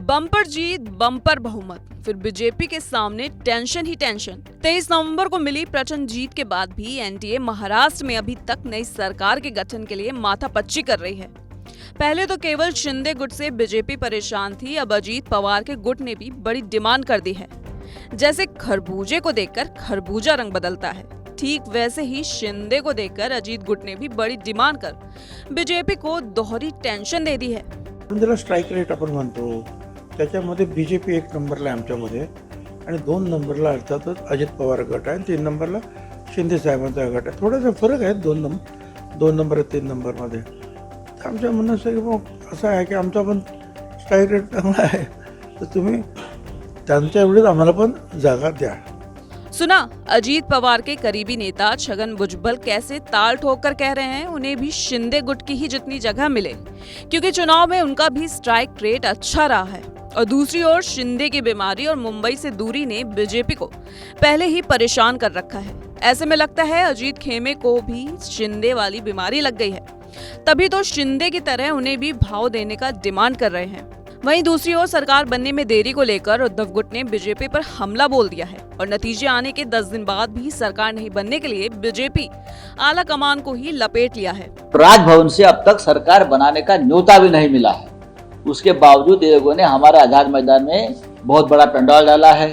Bumper जीत, bumper बहुमत, फिर BJP के सामने टेंशन ही टेंशन। 23 नवंबर को मिली प्रचंड जीत के बाद भी एनडीए महाराष्ट्र में अभी तक नई सरकार के गठन के लिए माथापच्ची कर रही है। पहले तो केवल शिंदे गुट से बीजेपी परेशान थी, अब अजीत पवार के गुट ने भी बड़ी डिमांड कर दी है। जैसे खरबूजे को देखकर खरबूजा रंग बदलता है, ठीक वैसे ही शिंदे को देखकर अजीत गुट ने भी बड़ी डिमांड कर बीजेपी को दोहरी टेंशन दे दी है। ज्याला स्ट्राईक रेट आपण म्हणतो त्याच्यामध्ये बीजेपी 1 नंबरला आहे आमच्यामध्ये आणि 2 नंबरला अर्थातच अजित पवार गट आहे आणि 3 नंबरला शिंदे साहेबांचा गट आहे। थोडासा फरक आहे 2 नंबर 3 नंबरमध्ये। तर आमच्या म्हणणं असं आहे की आमचा पण स्ट्राईक रेट चांगला आहे, तर तुम्ही त्यांच्या एवढीच आम्हाला पण जागा द्या। सुना अजीत पवार के करीबी नेता छगन भुजबल कैसे ताल ठोककर कह रहे हैं उन्हें भी शिंदे गुट की ही जितनी जगह मिले, क्योंकि चुनाव में उनका भी स्ट्राइक रेट अच्छा रहा है। और दूसरी ओर शिंदे की बीमारी और मुंबई से दूरी ने बीजेपी को पहले ही परेशान कर रखा है। ऐसे में लगता है अजीत खेमे को भी शिंदे वाली बीमारी लग गई है, तभी तो शिंदे की तरह उन्हें भी भाव देने का डिमांड कर रहे हैं। वहीं दूसरी ओर सरकार बनने में देरी को लेकर उद्धव गुट ने बीजेपी पर हमला बोल दिया है और नतीजे आने के 10 दिन बाद भी सरकार नहीं बनने के लिए बीजेपी आला कमान को ही लपेट लिया है। राजभवन से अब तक सरकार बनाने का न्योता भी नहीं मिला है, उसके बावजूद ये लोगों ने हमारे आजाद मैदान में बहुत बड़ा पंडाल डाला है।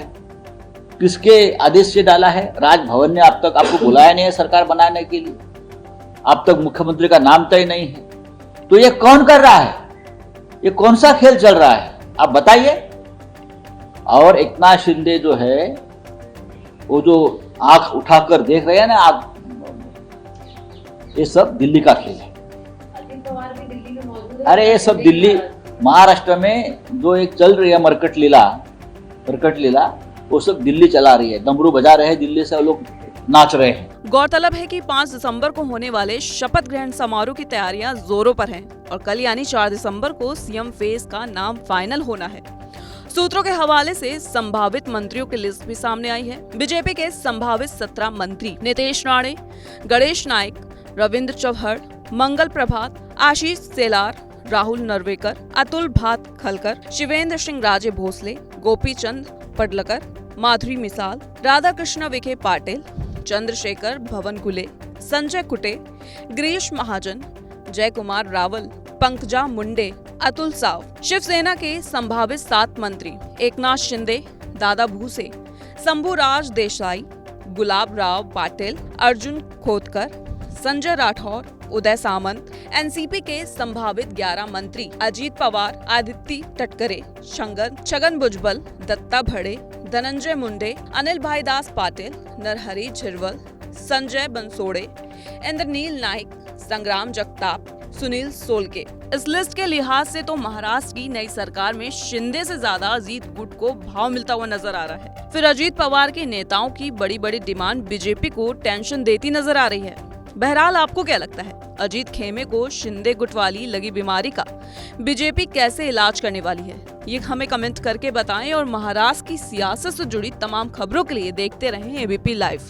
किसके आदेश से डाला है? राजभवन ने अब तक आपको बुलाया नहीं है सरकार बनाने के लिए, अब तक मुख्यमंत्री का नाम तय नहीं है। तो ये कौन कर रहा है? ये कौन सा खेल चल रहा है, आप बताइए। और एकनाथ शिंदे जो है वो जो आंख उठाकर देख रहे हैं ना आप, ये सब दिल्ली का खेल है। अरे ये सब दिल्ली, महाराष्ट्र में जो एक चल रही है मरकट लीला वो सब दिल्ली चला रही है। डमरू बजा रहे हैं दिल्ली से, लोग नाच रहे हैं। गौरतलब है कि 5 दिसंबर को होने वाले शपथ ग्रहण समारोह की तैयारियां जोरों पर हैं और कल यानी 4 दिसंबर को सीएम फेज का नाम फाइनल होना है। सूत्रों के हवाले से संभावित मंत्रियों की लिस्ट भी सामने आई है। बीजेपी के संभावित 17 मंत्री नितेश राणे, गणेश नाइक, रविंद्र चव्हाण, मंगल प्रभात, आशीष सेलार, राहुल नरवेकर, अतुल भात खलकर, शिवेंद्र सिंह राजे भोसले, गोपीचंद पडलकर, माधुरी मिसाल, राधा कृष्ण विखे पाटिल, चंद्रशेखर भवनकुले, संजय कुटे, गिरीश महाजन, जय कुमार रावल, पंकजा मुंडे, अतुल साव। शिवसेना के संभावित 7 मंत्री एकनाथ शिंदे, दादा भूसे, शंभूराज देसाई, गुलाब राव पाटिल, अर्जुन खोतकर, संजय राठौर, उदय सामंत। एनसीपी के संभावित 11 मंत्री अजीत पवार, आदित्य तटकरे, छगन भुजबल, दत्ता भड़े, धनंजय मुंडे, अनिल भाई दास पाटिल, नरहरी झिरवल, संजय बंसोड़े, इंद्रनील नाइक, संग्राम जगताप, सुनील सोलके। इस लिस्ट के लिहाज से तो महाराष्ट्र की नई सरकार में शिंदे से ज्यादा अजीत गुट को भाव मिलता हुआ नजर आ रहा है। फिर अजीत पवार के नेताओं की बड़ी बड़ी डिमांड बीजेपी को टेंशन देती नजर आ रही है। बहरहाल आपको क्या लगता है, अजीत खेमे को शिंदे गुट वाली लगी बीमारी का बीजेपी कैसे इलाज करने वाली है? ये हमें कमेंट करके बताएं और महाराष्ट्र की सियासत से जुड़ी तमाम खबरों के लिए देखते रहें एबीपी लाइव।